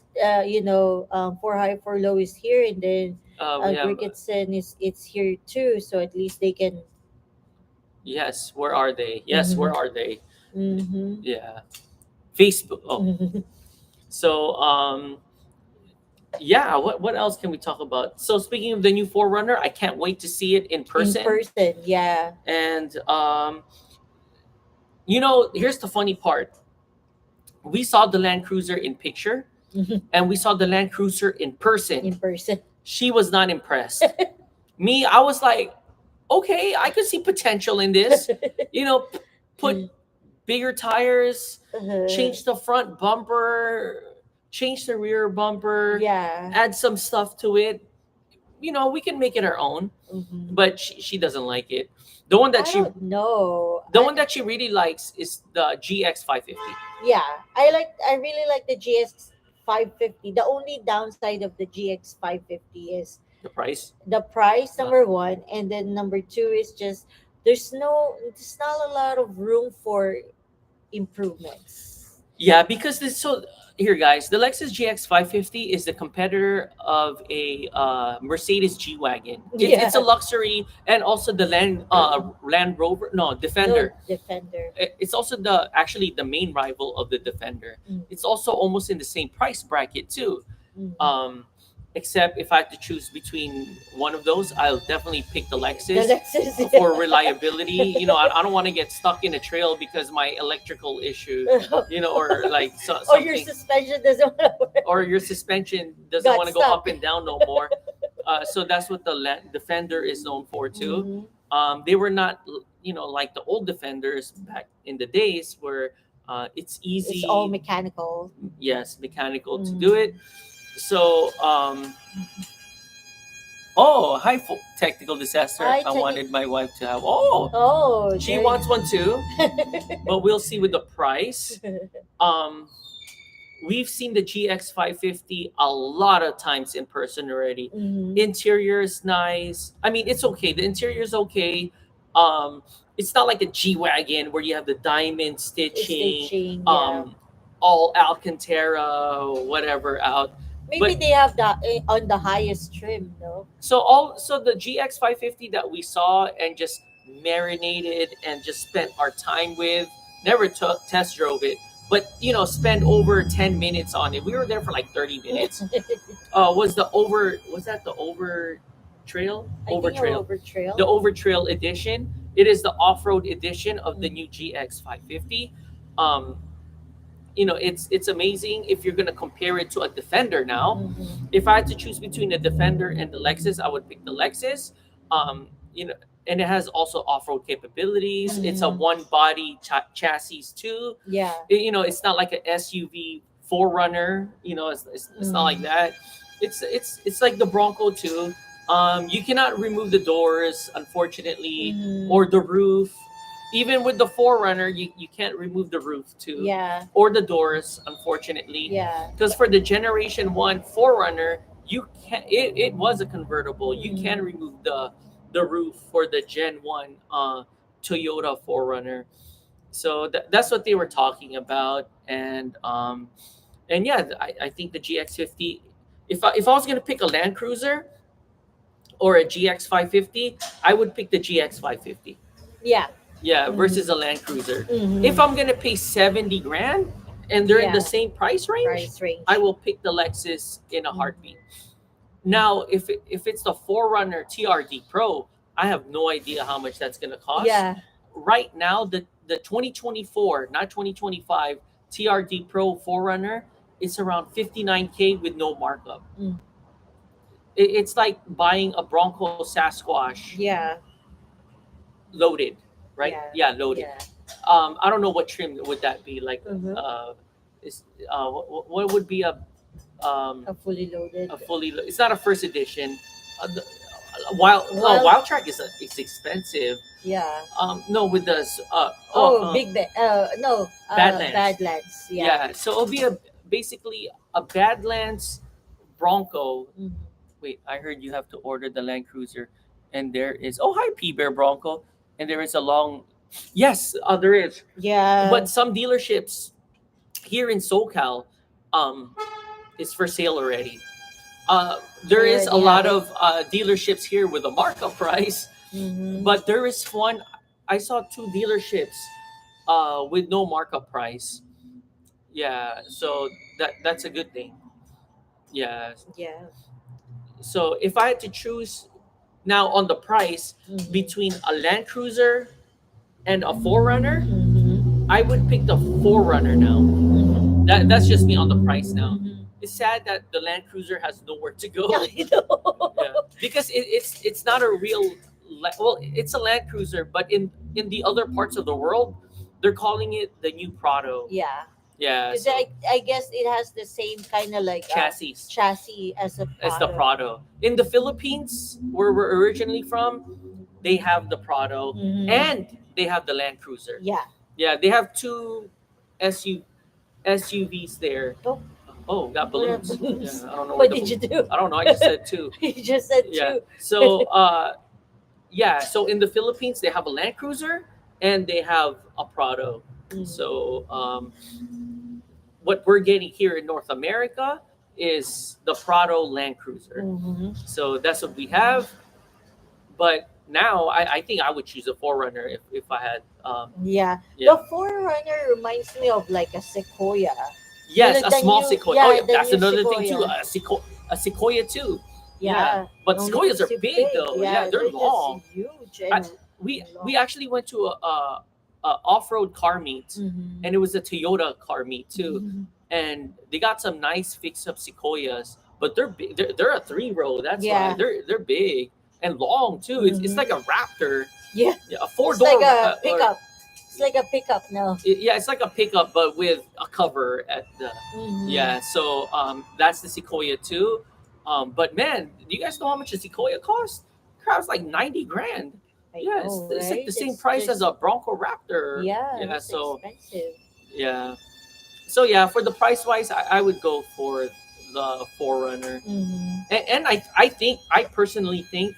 for high for low is here, and then We have Grigetson is it's here too, so at least they can. Yes, where are they? Yes, Mm-hmm. where are they? Mm-hmm. Yeah, Facebook. Oh, so yeah. What else can we talk about? So speaking of the new Forerunner, I can't wait to see it in In person. person, yeah. And here's the funny part. We saw the Land Cruiser in picture, and we saw the Land Cruiser in person. In person. She was not impressed. Me, I was like, okay, I could see potential in this. Put bigger tires, Uh-huh. change the front bumper, change the rear bumper, Yeah. add some stuff to it. We can make it our own. Hmm. But she doesn't like it. The one that I she don't know. the one that she really likes is the GX 550. Yeah, I really like the GX 550. The only downside of the GX 550 is The price. the price, Uh, number one, and then number two is just there's not a lot of room for improvements. Yeah, because this so here guys, the Lexus GX 550 is the competitor of a Mercedes G Wagon. It's a Yeah. luxury, and also the Land Rover, no, No, Defender. Defender. It's also the main rival of the Defender. Mm. It's also almost in the same price bracket too. Mhm. Um, except if I had to choose between one of those, I'll definitely pick the The Lexus Lexus. for reliability. I don't want to get stuck in a trail because my electrical issue, or like Or your something, suspension doesn't want to work. or your suspension doesn't Got want to go stuck. up and down no more. So that's what the Defender is known for too. Mhm. They were not, like the old Defenders back in the days where it's It's all easy, mechanical. yes, mechanical to do Mhm. it. So, oh, hi, technical disaster. Hi, I Teddy. wanted my wife to have. Oh, Oh, she wants one too, but we'll see with the price. Um, we've seen the GX 550 a lot of times in person already. Mhm. Interior is nice. I mean, it's okay. The interior is okay. It's not like a G wagon where you have the diamond stitching, Stitching, yeah. all Alcantara, whatever out. Maybe But they have that on the highest trim, no? so the GX 550 that we saw and just marinated and just spent our time with, never took test drove it, but spend over 10 minutes on it. We were there for like 30 minutes. Was that the I over think a trail over trail. the over trail edition? It is the off-road edition of the Mm. new GX 550. um it's amazing if you're going to compare it to a Defender now. Mhm. If I had to choose between the Defender and the Lexus, I would pick the Lexus. Um, you know, and it has also off-road capabilities. It's a Mhm. one body chassis too. Yeah. It's not like an SUV Forerunner. You know, it's not like Mm. that. It's like the Bronco too. You cannot remove the doors, unfortunately, Mm. or the roof. Even with the Forerunner, you can't remove the roof too, Yeah. or the doors, unfortunately. Yeah. Because for the Generation One Forerunner, you can it was a convertible. You can Mm. remove the roof for the Gen One Toyota Forerunner. So that's what they were talking about, and yeah, I think the GX50. If I was gonna pick a Land Cruiser or a GX550, I would pick the GX550. Yeah. Yeah, versus Mm. a Land Cruiser. If Mm-hmm. I'm gonna pay 70 grand and they're in the Yeah. same price range, Price I range. will pick the Lexus in a Mm. heartbeat. Now, if it's the Forerunner TRD Pro, I have no idea how much that's gonna cost. Yeah. Right now, the 2024, not 2025 TRD Pro Forerunner, it's around 59K with no markup. Mm. It's like buying a Bronco Sasquatch Yeah. loaded, right? Yeah. Yeah, loaded. Yeah. I don't know what trim would that be like. Mm-hmm. Is what would be um A fully loaded. a it's not a first edition. Wild Well, Wild Track is expensive. yeah. No, with the Oh, no, Badlands. Badlands. Yeah. Yeah, so it'll be a basically a Badlands Bronco. Mhm. Wait, I heard you have to order the Land Cruiser, and there is hi P Bear Bronco, and there is a long. Yes, there is, Yeah. but some dealerships here in SoCal, um, is for sale already. There They is a already have lot it. of dealerships here with a markup price, Mm-hmm. but there is one. I saw two dealerships with no markup price. Yeah, so that's a good thing. Yeah. Yeah. So if I had to choose now on the price Mm-hmm. between a Land Cruiser and a Forerunner, Mm-hmm. I would pick the Forerunner now. That's just me on the price now. Mm-hmm. It's sad that the Land Cruiser has nowhere to go. I know. Yeah, because it's not a real well, it's a Land Cruiser, but in the other parts of the world, they're calling it the new Prado. Yeah. Yeah, Because so I guess it has the same kind of like chassis chassis as a as the Prado. Prado. In the Philippines, where we're originally from, they have the Prado Mm-hmm. and they have the Land Cruiser. Yeah. Yeah, they have two SUVs there. Oh, Got what are balloons. Yeah, balloons? I don't know where What the did you do? I don't know. I just said two. You just said Yeah. two. So so in the Philippines they have a Land Cruiser and they have a Prado. Mm. So what we're getting here in North America is the Prado Land Cruiser. Mm-hmm. So that's what we have. But now I think I would choose a Forerunner if I had Yeah. yeah. The Forerunner reminds me of like a Sequoia. Yes, Like a the small new, Sequoia. yeah, Oh yeah, the that's new another thing too. Sequoia. A Sequoia too. Yeah, Yeah. but Only Sequoias are too big big. though. Yeah, Yeah, they're they're just long. huge I, and we long. actually went to a off-road car meet, Mm-hmm. and it was a Toyota car meet too, Mm-hmm. and they got some nice fix-up Sequoias, but they're big. They're a three-row. That's why Yeah. they're big and long too. It's Mm-hmm. like a Raptor. Yeah. Yeah, a four It's like door. a pickup. It's like a pickup now. Yeah, it's like a pickup, but with a cover at the. Mm-hmm. Yeah, so that's the Sequoia too. But man, do you guys know how much a Sequoia costs? Crap's like 90 grand. I Yeah, know, it's like right? the same It's price as just a Bronco Raptor. yeah, Yeah, it's so expensive. yeah. So yeah, for the price wise, I would go for the Forerunner. Mm-hmm. And I think I personally think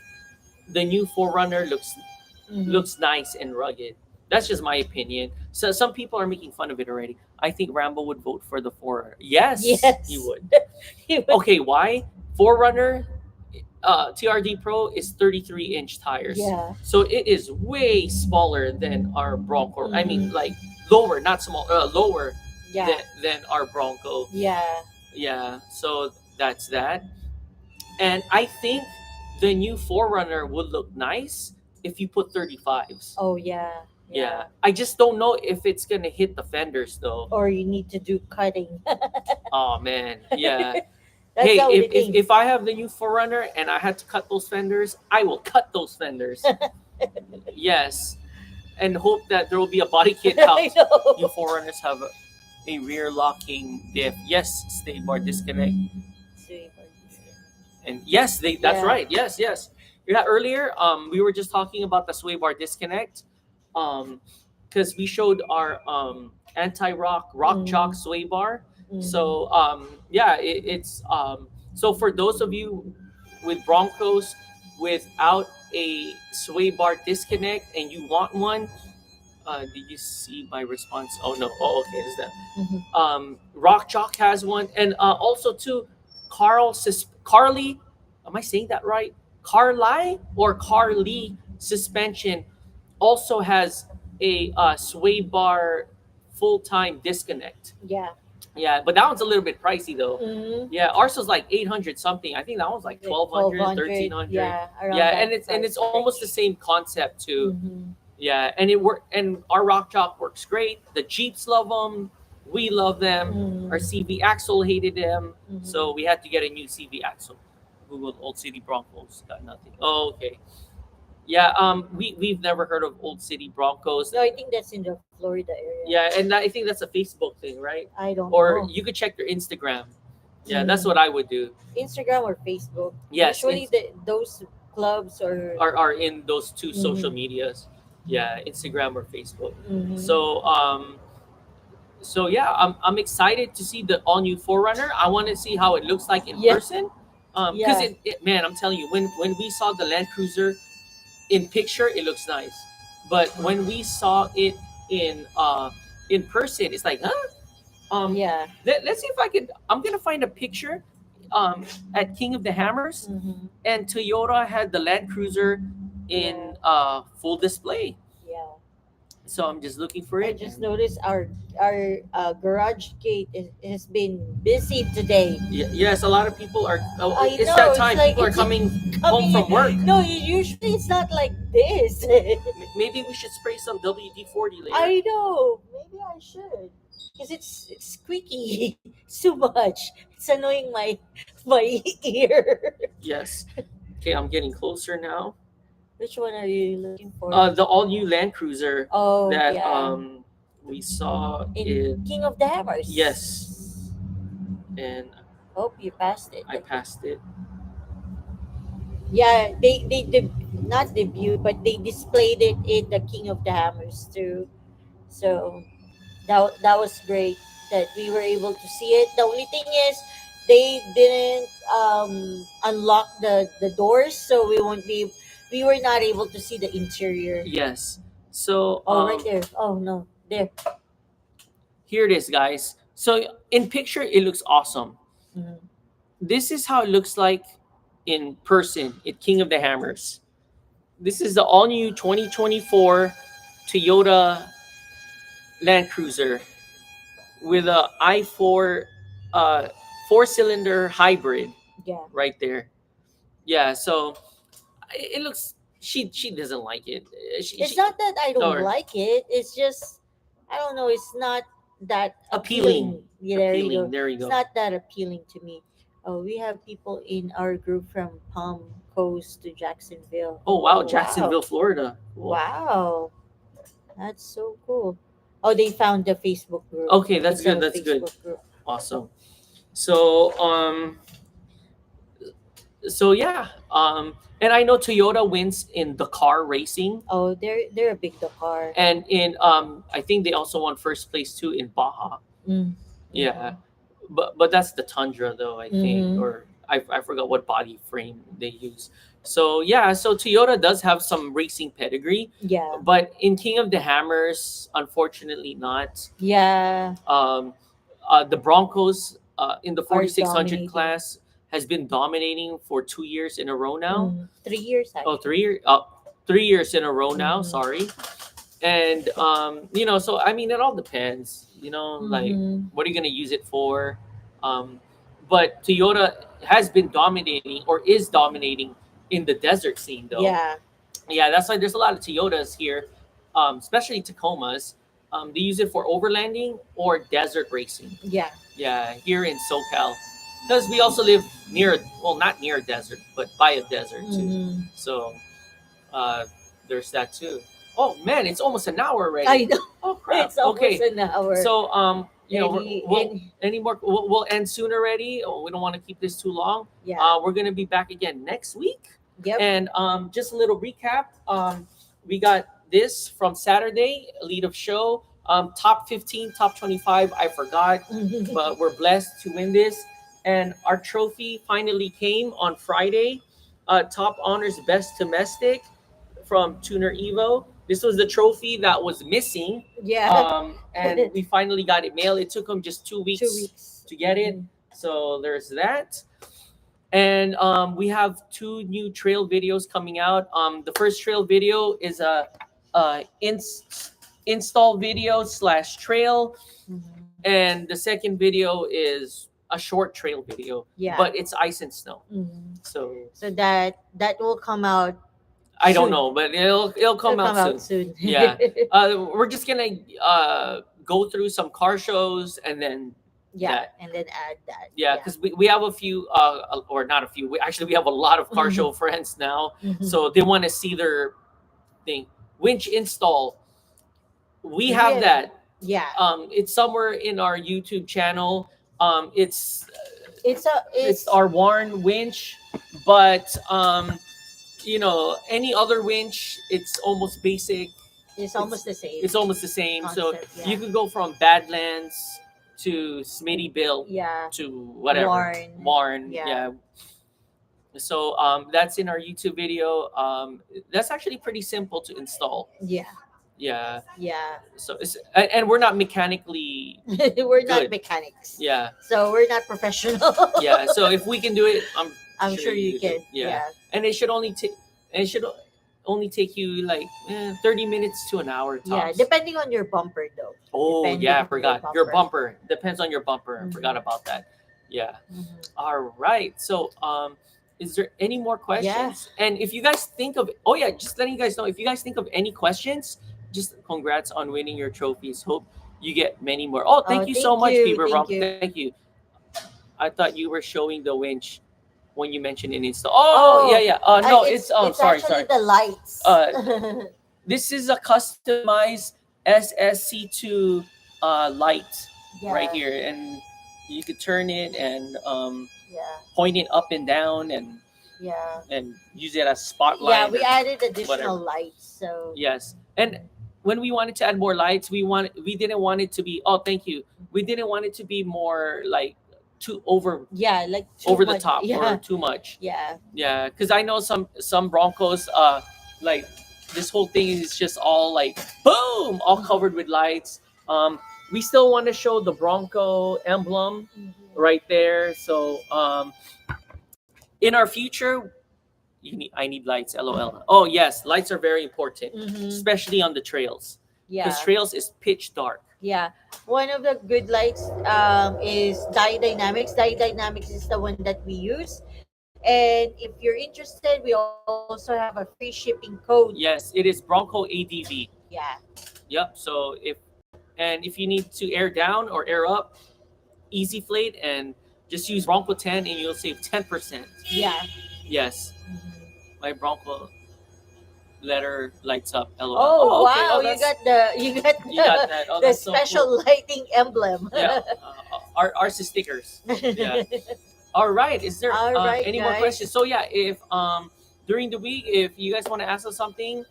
the new Forerunner Mm-hmm. looks nice and rugged. That's just my opinion. So some people are making fun of it already. I think Rambo would vote for the Forerunner. Yes, he Yes. would. He would- Okay, why? Forerunner TRD Pro is 33-inch tires. Yeah. So it is way smaller than our Bronco. I mean, Mhm. like lower, not small, lower Yeah. than our Bronco. Yeah. Yeah, so that's that. And I think the new Forerunner would look nice if you put 35s. Oh yeah. Yeah. I just don't know if it's going to hit the fenders though. Or you need to do cutting. Oh man. Yeah. That's Hey, the only if, if, thing. if I have the new Forerunner and I had to cut those fenders, I will cut those fenders. Yes. And hope that there will be a body kit out. I know. You Forerunners have a rear locking diff. Yes, stay bar disconnect. Sway bar disconnect. And yes, that's Yeah. right. Yes, yes. Yeah, earlier we were just talking about the sway bar disconnect. Because we showed our anti-rock chalk Mm, sway bar. mm, So yeah, it's so for those of you with Broncos without a sway bar disconnect and you want one, did you see my response? Oh no. Oh okay, is that mhm. Rock Chalk has one, and also too, Carly. Am I saying that right? Carly or Carly suspension also has a sway bar full time disconnect. Yeah. Yeah, but that one's a little bit pricey though. Mm-hmm. Yeah, ours was like 800 something. I think that one's like Like 1200, 1200. 1300. Yeah, around Yeah, that and it's price almost the range. same concept too. Mm-hmm. Yeah, and it work and our rock chalk works great. The Jeeps love them. We love them. Our Mm-hmm. CV axle hated them, Mm-hmm. so we had to get a new CV axle. Googled Old City Broncos, got nothing. Oh, okay. Yeah, we've never heard of Old City Broncos. No, I think that's in the Florida area. Yeah, and I think that's a Facebook thing, right? I don't Or know. you could check their Instagram. Yeah, that's Mm. what I would do. Instagram or Facebook. Yes, Usually those clubs are. are in those two social Mm-hmm. medias. Yeah, Instagram or Facebook. Mm-hmm. So yeah, I'm excited to see the all new Forerunner. I want to see how it looks like in Yeah. person. Because Yeah. man, I'm telling you, when we saw the Land Cruiser in picture, it looks nice, but when we saw it in person, it's like, huh? Yeah. Let's see if I could. I'm gonna find a picture, at King of the Hammers, Mm-hmm. and Toyota had the Land Cruiser Yeah. in full display. Yeah. So I'm just looking for I it. just noticed our garage gate has been busy today. Yes, a lot of people are. Oh, I it's know. that It's time. like People are it's coming home coming from work. in. No, usually it's not like this. Maybe we should spray some WD-40 later. I know. Maybe I should. Because it's squeaky. It's too much. It's annoying my ear. Yes. Okay, I'm getting closer now. Which one are you looking for? The all new Land Cruiser Oh that yeah. we saw In in. King of the Hammers. Yes, and Hope you passed it. I passed it. Yeah, they not debut, but they displayed it in the King of the Hammers too. So that was great that we were able to see it. The only thing is they didn't unlock the doors, so we were not able to see the interior. Yes. So Oh, right there. Oh no, there. here it is, guys. So in picture, it looks awesome. Mhm. This is how it looks like in person at King of the Hammers. This is the all new 2024 Toyota Land Cruiser with a i4 four-cylinder hybrid Yeah. right there. Yeah, so it looks. She doesn't like it. It's not that I don't Or like it. It's just I don't know. It's not that appealing. appealing. Yeah, there you Appealing. go. There you It's go. not that appealing to me. Oh, we have people in our group from Palm Coast to Jacksonville. Oh wow, Oh wow, Jacksonville, Florida. Cool. wow, that's so cool. Oh, they found the Facebook group. Okay, that's It's a good. That's good. Facebook group. Awesome. So yeah, and I know Toyota wins in the car racing, Oh, they're a big Dakar. and in I think they also won first place too in Baja. Mm. Yeah, but that's the Tundra though, I think, Mm-hmm. or I forgot what body frame they use. So yeah, so Toyota does have some racing pedigree, Yeah, but in King of the Hammers, unfortunately not. yeah, The Broncos in the are 4600 dominating. class has been dominating for 2 years in a row now. 3 years Oh, actually. 3 years. 3 years in a row now. Mhm. Sorry. And so I mean, it all depends. Like Mm-hmm. what are you gonna use it for? Um, but Toyota has been dominating or is dominating in the desert scene though. Yeah, Yeah, that's why there's a lot of Toyotas here, especially Tacomas. They use it for overlanding or desert racing. yeah. Yeah, here in SoCal, because we also live near, well, not near a desert, but by a desert too. Mm-hmm. So uh, there's that too. Oh man, it's almost an hour already. I know. Oh crap. It's almost Okay, an hour. so we'll any any more. We'll end soon already. We don't want to keep this too long. yeah. We're gonna be back again next week. Yep. And just a little recap. We got this from Saturday, lead of show. Top 15, top 25. I forgot, but we're blessed to win this. And our trophy finally came on Friday. Top honors best domestic from Tuner Evo. This was the trophy that was missing, Yeah. and we finally got it mailed. It took them just two 2 weeks. weeks to get it. So there's that. And we have two new trail videos coming out. The first trail video is a install video slash trail, Mhm. and the second video is a short trail video, Yeah. but it's ice and snow. Mhm. So So that will come out I don't soon. know, but it'll come It'll out come out soon. soon. Yeah, we're just gonna go through some car shows and then Yeah, that. and then add that. Yeah, because we have a few, or not a few. Actually, we have a lot of car show friends now, Mhm. so they want to see their thing. Winch install. We have Yeah. that. Yeah. It's somewhere in our YouTube channel. It's It's our Warren winch, but any other winch, it's almost basic. it's almost the same It's almost the same. So concept. Yeah. you could go from Badlands to Smitty Bill Yeah. to whatever. Warren. Yeah. Yeah. So that's in our YouTube video. That's actually pretty simple to install. Yeah. Yeah. Yeah. So and we're not mechanically We're not good. mechanics. Yeah. So we're not professional. Yeah. So if we can do it, I'm sure you can. Yeah. And it should only take you like 30 minutes to an hour tops. Yeah, depending on your bumper though. Oh Depending yeah, I on forgot your bumper. Depends on your bumper. I Mhm. forgot about that. Yeah. Mhm. All right. So is there any more questions? And if you guys think of just letting you guys know, if you guys think of any questions, just congrats on winning your trophies. Hope you get many more. Oh, thank you so thank much, you, Beaver thank Romp. you. Thank you. I thought you were showing the winch when you mentioned in install. Oh, yeah, yeah. No, it's sorry, actually sorry. the lights. This is a customized SSC2 light Yeah. right here, and you could turn it and Yeah. point it up and down Yeah. and use it as spotlight. Yeah, we or added additional whatever. lights. So Yes, and when we wanted to add more lights, we didn't want it to be. Oh, thank you. We didn't want it to be more like too yeah, like too over the much. top Yeah. or too much. Yeah. Yeah, because I know some Broncos, like this whole thing is just all like boom, all covered with lights. We still want to show the Bronco emblem Mhm. right there. So in our future, I need lights. LOL. Oh yes, lights are very important, Mhm. especially on the trails. Yeah. Because trails is pitch dark. Yeah. One of the good lights is Dye Dynamics. Dye Dynamics is the one that we use. And if you're interested, we also have a free shipping code. Yes, it is Bronco ADV. Yeah. Yep. So if you need to air down or air up, easy flate and just use Bronco 10 and you'll save 10%. Yeah. Yes, Mhm. my Bronco letter lights up. LOL. Oh, okay. wow! Oh, you that's- got the you got you got that. Oh, the that's so special cool. lighting emblem. Yeah, ours is stickers. Yeah. All right. Is there All right, any more guys. questions? So yeah, if during the week, if you guys want to ask us something,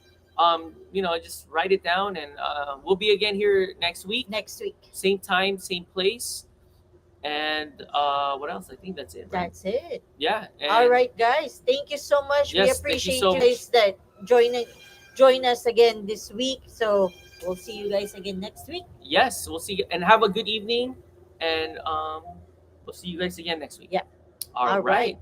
just write it down, and we'll be again here next week, Next week. same time, same place, and what else? I think that's it. Right? That's it. Yeah. And All right, guys. Thank you so much. We Yes, thank you appreciate so you guys that join us again this week. So we'll see you guys again next week. Yes, we'll see you, and have a good evening, and we'll see you guys again next week. Yeah. All All right. right.